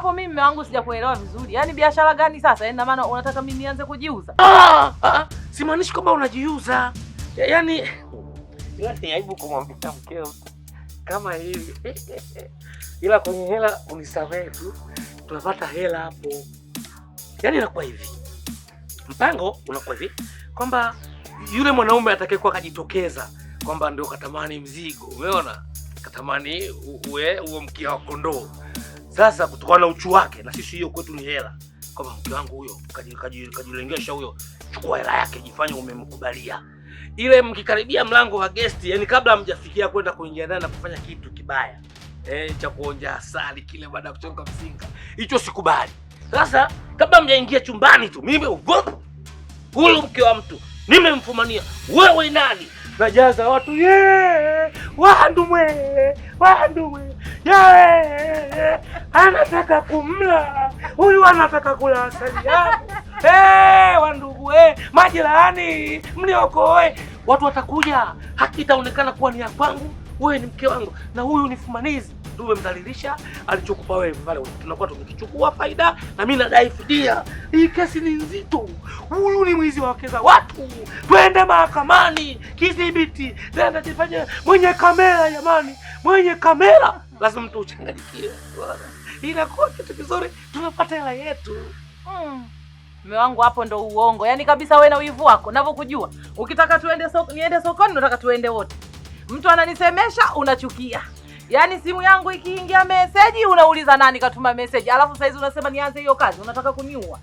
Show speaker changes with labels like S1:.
S1: Hapo mimi mume wangu sijakuelewa vizuri. Yaani biashara gani sasa? Yaani na maana unataka mimi nianze kujiuza?
S2: Simaanishi kwamba unajiuza. Yaani ni aibu kumwambia mkeo kama hivi. Ila kwenye hela unisamehe tu. Tunapata hela hapo. Yaani inakuwa hivi. Mpango unakuwa hivi kwamba yule mwanaume atakayekuwa kajitokeza kwamba ndio katamani mzigo, umeona? Katamani uwe mkia wa kondoo. Sasa kutokana na uchu wake na sisi hiyo kwetu ni hela. Kama mke wangu huyo kajilengesha huyo, chukua hela yake jifanye umemkubalia. Ile mkikaribia mlango wa guest, yani kabla hamjafikia kwenda kuingia ndani na kufanya kitu kibaya. Cha kuonja asali kile baada ya kuchonga mzinga. Hicho sikubali. Sasa kabla mjaingia chumbani tu mimi huyo mke wa mtu nimemfumania. Wewe nani? Najaza watu wandumwe anataka kumla huyu, anataka kula asali yangu. Wandugu majirani mniokoe. Watu watakuja, haki itaonekana kuwa ni ya kwangu, wewe ni mke wangu na huyu ni fumanizi. Umemdhalilisha, alichokupa wewe pale tunakuwa tumekichukua faida na mimi nadai fidia. Hii kesi ni nzito. Huyu ni mwizi wa wake za watu. Twende mahakamani, kidhibiti. Nenda jifanye mwenye kamera jamani. Mwenye kamera. Lazima mtu uchanganyikiwe. Inakuwa kitu kizuri, tunapata hela yetu.
S1: Mume wangu hapo ndo uongo. Yaani kabisa wewe na wivu wako. Ninavyokujua. Ukitaka niende sokoni, unataka tuende wote. Mtu ananisemesha unachukia. Yaani simu yangu ikiingia message unauliza nani katuma message. Alafu saizi unasema nianze hiyo kazi. Unataka kuniua.